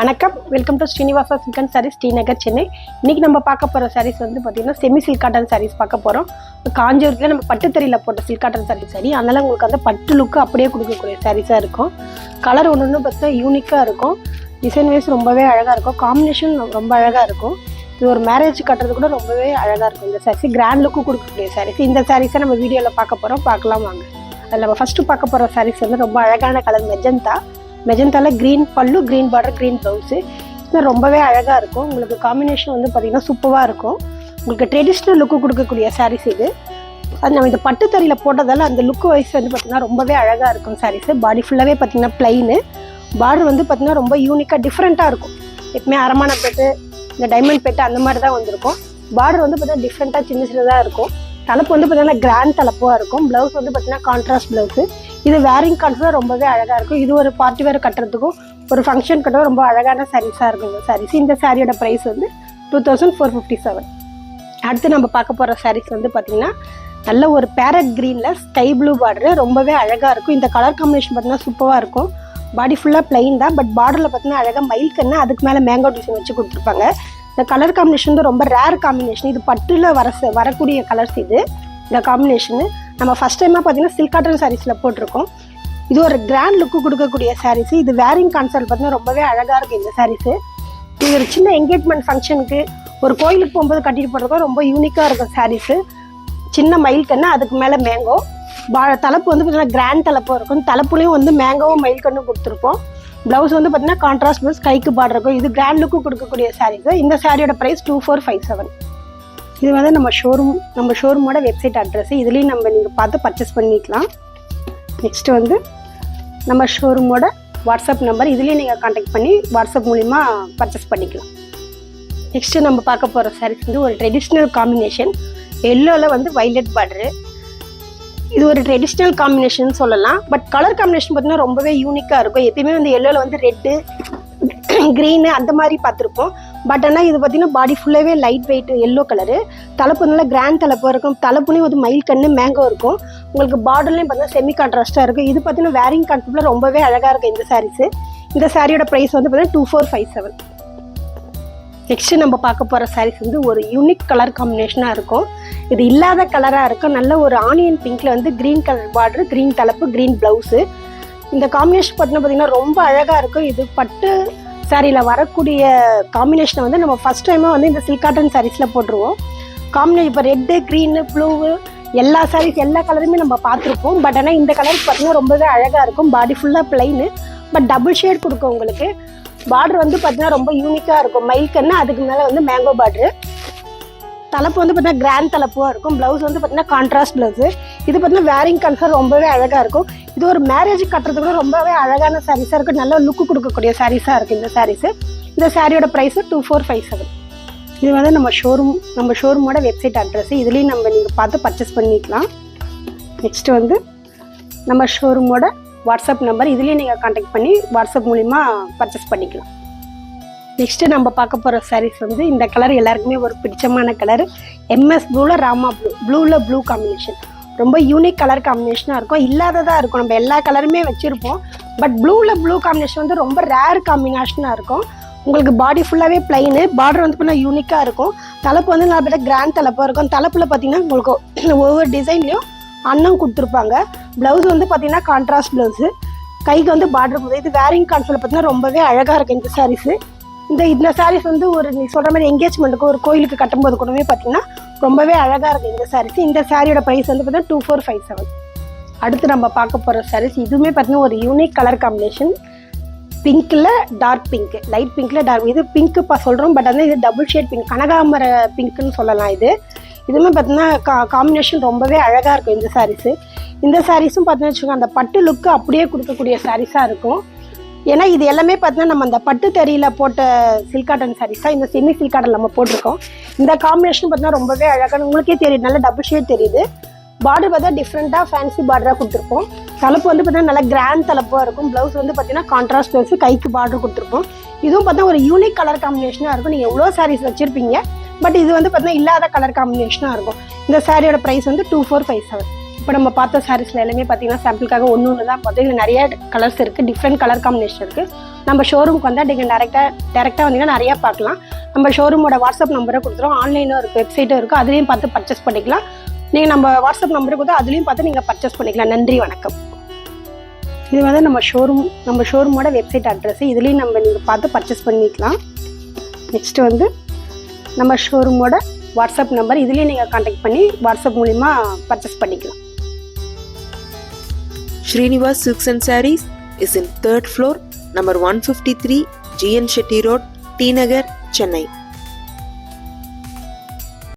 வணக்கம், welcome to Srinivasa silk and sarees, Srinagar, Chennai. இன்னைக்கு நம்ம பார்க்க போகிற சாரீஸ் வந்து பார்த்தீங்கன்னா செமி சில்க் காட்டன் சாரீஸ் பார்க்க போகிறோம். காஞ்சிபுரத்தில் நம்ம பட்டுத்தறியில் போட்ட சில்க் காட்டன் சாரீஸ் சரி, அதனால் உங்களுக்கு அந்த பட்டு லுக்கு அப்படியே கொடுக்கக்கூடிய சாரீஸாக இருக்கும். கலர் ஒன்று பார்த்தீங்கன்னா யூனிக்காக இருக்கும், டிசைன் வைஸ் ரொம்பவே அழகாக இருக்கும், காம்பினேஷன் ரொம்ப அழகாக இருக்கும். இது ஒரு மேரேஜ் கட்டுறது கூட ரொம்பவே அழகாக இருக்கும். இந்த சாரீஸ் கிராண்ட் லுக்கு கொடுக்கக்கூடிய சாரீஸ். இந்த சாரீஸை நம்ம வீடியோவில் பார்க்க போகிறோம், பார்க்கலாம் வாங்க. அதில் நம்ம ஃபஸ்ட்டு பார்க்க போகிற சாரீஸ் வந்து ரொம்ப அழகான கலர் மெஜந்தாவில் க்ரீன் பல்லு, க்ரீன் பார்டர், க்ரீன் ப்ளவுஸு. இது ரொம்பவே அழகாக இருக்கும். உங்களுக்கு காம்பினேஷன் வந்து பார்த்திங்கன்னா சூப்பராக இருக்கும். உங்களுக்கு ட்ரெடிஷ்னல் லுக்கு கொடுக்கக்கூடிய சாரீஸ் இது. அது நம்ம இந்த பட்டு தறியில் போட்டதால் அந்த லுக்கு வைஸ் வந்து பார்த்திங்கன்னா ரொம்பவே அழகாக இருக்கும் சாரீஸு. பாடி ஃபுல்லாகவே பார்த்திங்கன்னா ப்ளைனு, பார்டர் வந்து பார்த்திங்கன்னா ரொம்ப யூனிக்காக டிஃப்ரெண்ட்டாக இருக்கும். எப்பவுமே அரமான பெட்டு, இந்த டைமண்ட் பெட்டு அந்த மாதிரி தான் வந்திருக்கும். பார்டர் வந்து பார்த்திங்கன்னா டிஃப்ரெண்ட்டாக சின்ன சின்னதாக இருக்கும். தலைப்பு வந்து பார்த்திங்கன்னா கிராண்ட் தலைப்பாக இருக்கும். ப்ளவுஸ் வந்து பார்த்திங்கன்னா கான்ட்ராஸ்ட் ப்ளவுஸு. இது வேரிங் கான்ட்ராஸ்ட் ரொம்பவே அழகாக இருக்கும். இது ஒரு பார்ட்டி வேர் கட்டுறதுக்கும் ஒரு ஃபங்க்ஷன் கட்டுறது ரொம்ப அழகான சாரீஸாக இருக்கும் இந்த சாரீஸ். இந்த சாரியோட ப்ரைஸ் வந்து 2457. அடுத்து நம்ம பார்க்க போகிற சாரீஸ் வந்து பார்த்திங்கன்னா நல்ல ஒரு பேரட் க்ரீனில் ஸ்கை ப்ளூ பார்டரு, ரொம்பவே அழகாக இருக்கும். இந்த கலர் காம்பினேஷன் பார்த்திங்கன்னா சூப்பராக இருக்கும். பாடி ஃபுல்லாக ப்ளைன் தான், பட் பார்டரில் பார்த்திங்கன்னா அழகாக மயில் கண்ணு, அதுக்கு மேலே மேங்கோ டிசைன் வச்சு கொடுத்துருப்பாங்க. இந்த கலர் காம்பினேஷன் வந்து ரொம்ப ரேர் காம்பினேஷன். இது பட்டில் வரக்கூடிய கலர்ஸ் இது. இந்த காம்பினேஷனு நம்ம ஃபஸ்ட் டைமாக பார்த்தீங்கன்னா சில்க் காட்டன் சாரீஸில் போட்டிருக்கோம். இது ஒரு கிராண்ட் லுக்கு கொடுக்கக்கூடிய சாரீஸு. இது வேரிங் கான்செப்ட் பார்த்தீங்கன்னா ரொம்பவே அழகாக இருக்கும் இந்த சாரீஸு. இது ஒரு சின்ன என்கேஜ்மெண்ட் ஃபங்க்ஷனுக்கு, ஒரு கோயிலுக்கு போகும்போது கட்டிட்டு போடுறதுக்கும் ரொம்ப யூனிக்காக இருக்கும் சாரீஸு. சின்ன மயில் கண்ணு, அதுக்கு மேலே மேங்கோ. தலைப்பு வந்து பார்த்தீங்கன்னா கிராண்ட் தலைப்பாக இருக்கும். தலைப்புலையும் வந்து மேங்கோவும் மயில் கண்ணும் கொடுத்துருப்போம். ப்ளவுஸ் வந்து பார்த்தீங்கன்னா கான்ட்ராஸ்ட் ப்ளவுஸ், கைக்கு பார்டர் இருக்கும். இது கிராண்ட் லுக்கு கொடுக்கக்கூடிய சாரீஸு. இந்த சாரியோட ப்ரைஸ் 2457. இது வந்து நம்ம ஷோரூமோட வெப்சைட் அட்ரஸ். இதுலேயும் நீங்கள் பார்த்து பர்ச்சேஸ் பண்ணிக்கலாம். நெக்ஸ்ட்டு வந்து நம்ம ஷோரூமோட வாட்ஸ்அப் நம்பர், இதுலேயும் நீங்கள் கான்டாக்ட் பண்ணி வாட்ஸ்அப் மூலிமா பர்ச்சேஸ் பண்ணிக்கலாம். நெக்ஸ்ட்டு நம்ம பார்க்க போகிற சாரீஸ் வந்து ஒரு ட்ரெடிஷ்னல் காம்பினேஷன். எல்லோவில் வந்து வைலட் பார்டரு. இது ஒரு ட்ரெடிஷ்னல் காம்பினேஷன் சொல்லலாம், பட் கலர் காம்பினேஷன் பார்த்தீங்கன்னா ரொம்பவே யூனிக்காக இருக்கும். எப்பயுமே வந்து எல்லோவில் வந்து ரெட்டு, க்ரீனு அந்த மாதிரி பார்த்துருப்போம். பட் ஆனால் இது பார்த்தீங்கன்னா பாடி ஃபுல்லாகவே லைட் வெயிட் எல்லோ கலரு. தலைப்பு நல்லா கிராண்ட் தலைப்பாக இருக்கும். தலைப்புலேயும் வந்து மயில் கண்ணு, மேங்கோ இருக்கும். உங்களுக்கு பார்டர்லேயும் பார்த்தீங்கன்னா செமி கான்ட்ராஸ்ட்டாக இருக்கும். இது பார்த்தீங்கன்னா வேரிங் கான்செப்டில் ரொம்பவே அழகாக இருக்கும் இந்த சாரீஸு. இந்த சாரியோட ப்ரைஸ் வந்து பார்த்தீங்கன்னா 2457. நெக்ஸ்ட்டு நம்ம பார்க்க போகிற சாரீஸ் வந்து ஒரு யூனிக் கலர் காம்பினேஷனாக இருக்கும். இது இல்லாத கலராக இருக்கும். நல்ல ஒரு ஆனியன் பிங்க்கில் வந்து க்ரீன் கலர் பார்டர், க்ரீன் தலைப்பு, க்ரீன் ப்ளவுஸு. இந்த காம்பினேஷன் பார்த்தீங்கன்னா ரொம்ப அழகாக இருக்கும். இது பட்டு சாரியில் வரக்கூடிய காம்பினேஷனை வந்து நம்ம ஃபஸ்ட் டைமாக வந்து இந்த சில்க் காட்டன் சாரீஸில் போட்டுருவோம். காம்பினேஷன் இப்போ ரெட்டு, க்ரீனு, ப்ளூவு எல்லா சாரீஸ் எல்லா கலருமே நம்ம பார்த்துருப்போம். பட் ஆனால் இந்த கலருக்கு பார்த்தீங்கன்னா ரொம்பவே அழகாக இருக்கும். பாடி ஃபுல்லாக ப்ளைனு, பட் டபுள் ஷேட் கொடுக்கும் உங்களுக்கு. பார்டர் வந்து பார்த்தீங்கன்னா ரொம்ப யூனிக்காக இருக்கும். மயில் கண்ணு, அதுக்கு மேலே வந்து மேங்கோ பார்டரு. தலைப்பு வந்து பார்த்தீங்கன்னா கிராண்ட் தலைப்பாக இருக்கும். ப்ளவுஸ் வந்து பார்த்தீங்கன்னா கான்ட்ராஸ்ட் ப்ளவுஸு. இது பார்த்தீங்கன்னா வேரிங் கன்ஃபர் ரொம்பவே அழகாக இருக்கும். இது ஒரு மேரேஜ் கட்டுறது கூட ரொம்பவே அழகான சாரீஸாக இருக்கும். நல்ல லுக்கு கொடுக்கக்கூடிய சாரீஸாக இருக்குது இந்த சாரீஸு. இந்த சாரியோட ப்ரைஸு 2457. இது வந்து நம்ம ஷோரூமோட வெப்சைட் அட்ரஸ். இதுலேயும் நீங்கள் பார்த்து பர்ச்சேஸ் பண்ணிக்கலாம். நெக்ஸ்ட்டு வந்து நம்ம ஷோரூமோட வாட்ஸ்அப் நம்பர், இதுலேயும் நீங்கள் கான்டாக்ட் பண்ணி வாட்ஸ்அப் மூலிமா பர்ச்சேஸ் பண்ணிக்கலாம். நெக்ஸ்ட்டு நம்ம பார்க்க போகிற சாரீஸ் வந்து இந்த கலர் எல்லாருக்குமே ஒரு பிடிச்சமான கலர். MS ப்ளூவில் ராமா ப்ளூவில் ப்ளூ காம்பினேஷன். ரொம்ப யூனிக் கலர் காம்பினேஷனாக இருக்கும். இல்லாததாக இருக்கும். நம்ம எல்லா கலருமே வச்சுருப்போம், பட் ப்ளூவில் ப்ளூ காம்பினேஷன் வந்து ரொம்ப ரேர் காம்பினேஷனாக இருக்கும். உங்களுக்கு பாடி ஃபுல்லாகவே ப்ளைனு, பார்டர் வந்து பார்த்தீங்கன்னா யூனிக்காக இருக்கும். தலைப்பு வந்து நல்லா பார்த்தா கிராண்ட் தலைப்பாக இருக்கும். தலைப்பில் பார்த்தீங்கன்னா உங்களுக்கு ஒவ்வொரு டிசைன்லேயும் அன்னம் கொடுத்துருப்பாங்க. ப்ளவுஸ் வந்து பார்த்தீங்கன்னா கான்ட்ராஸ்ட் ப்ளவுஸு, கைக்கு வந்து பார்டர் போகுது. இது வேரிங் கான்செப்டில் பார்த்தீங்கன்னா ரொம்பவே அழகாக இருக்கும் இந்த சாரீஸு. இந்த சாரீஸ் வந்து ஒரு நீ சொல்கிற மாதிரி என்கேஜ்மெண்ட்டுக்கு, ஒரு கோயிலுக்கு கட்டும்போது கூடவே பார்த்தீங்கன்னா ரொம்பவே அழகாக இருக்குது இந்த சாரீஸ். இந்த சாரியோட ப்ரைஸ் வந்து பார்த்தீங்கன்னா 2457. அடுத்து நம்ம பார்க்க போகிற சாரீஸ் இதுவுமே பார்த்தீங்கன்னா ஒரு யூனிக் கலர் காம்பினேஷன். பிங்க்கில் டார்க் பிங்க், லைட் பிங்க்கில் டார்க். இது பிங்க்குப்பா சொல்கிறோம், பட் வந்து இது டபுள் ஷேட் பிங்க், கனகாமர பிங்க்குன்னு சொல்லலாம். இதுவுமே பார்த்தீங்கன்னா காம்பினேஷன் ரொம்பவே அழகாக இருக்கும் இந்த சாரீஸு. இந்த சாரீஸும் பார்த்தீங்கன்னா வச்சுக்கோங்க, அந்த பட்டு லுக்கு அப்படியே கொடுக்கக்கூடிய சாரீஸாக இருக்கும். ஏன்னா இது எல்லாமே பார்த்தீங்கன்னா நம்ம அந்த பட்டு தறியில் போட்ட சில்க் காட்டன் சாரீஸாக இந்த செமி சில்க் காட்டன் நம்ம போட்டிருக்கோம். இந்த காம்பினேஷன் பார்த்தீங்கன்னா ரொம்பவே அழகான, உங்களுக்கே தெரியுது, நல்ல டபுள் ஷேட் தெரியுது. பார்டர் பார்த்தா டிஃப்ரெண்ட்டாக ஃபேன்சி பார்டராக கொடுத்துருப்போம். தலைப்பு வந்து பார்த்தீங்கன்னா நல்லா கிராண்ட் தலைப்பாக இருக்கும். ப்ளவுஸ் வந்து பார்த்தீங்கன்னா கான்ட்ராஸ்ட் ப்ளவுஸு, கைக்கு பார்டர் கொடுத்துருப்போம். இதுவும் பார்த்தீங்கன்னா ஒரு யூனிக் கலர் காம்பினேஷனாக இருக்கும். நீங்கள் எவ்வளோ சாரீஸ் வச்சுருப்பீங்க, பட் இது வந்து பார்த்தீங்கன்னா இல்லாத கலர் காம்பினேஷனாக இருக்கும். இந்த சாரியோட ப்ரைஸ் வந்து 2457. இப்போ நம்ம பார்த்த சாரீஸில் எல்லாமே பார்த்தீங்கன்னா சாம்பிளுக்காக ஒன்று தான் பார்த்தோம். இதில் நிறைய கலர்ஸ் இருக்குது, டிஃப்ரெண்ட் கலர் காம்பினேஷன் இருக்குது. நம்ம ஷோரூமுக்கு வந்தால் நீங்கள் டேரெக்டாக வந்தீங்கன்னா நிறையா பார்க்கலாம். நம்ம ஷோரூமோட வாட்ஸ்அப் நம்பரை கொடுத்துருவோம், ஆன்லைனும் இருக்குது, வெப்சைட்டும் இருக்குது, அதுலேயும் பார்த்து பர்ச்சேஸ் பண்ணிக்கலாம். நீங்கள் நம்ம வாட்ஸ்அப் நம்பரை கொடுத்தா அதுலேயும் பார்த்து நீங்கள் பர்ச்சேஸ் பண்ணிக்கலாம். நன்றி, வணக்கம். இது வந்து நம்ம ஷோரூமோட வெப்சைட் அட்ரஸ், இதுலேயும் நீங்கள் பார்த்து பர்ச்சேஸ் பண்ணிக்கலாம். நெக்ஸ்ட்டு வந்து நம்ம ஷோரூமோட வாட்ஸ்அப் நம்பர், இதுலேயும் நீங்கள் கான்டாக்ட் பண்ணி வாட்ஸ்அப் மூலிமா பர்ச்சேஸ் பண்ணிக்கலாம். Srinivas Silks and Sarees is in 3rd floor, number 153, GN Shetty Road, T Nagar, Chennai.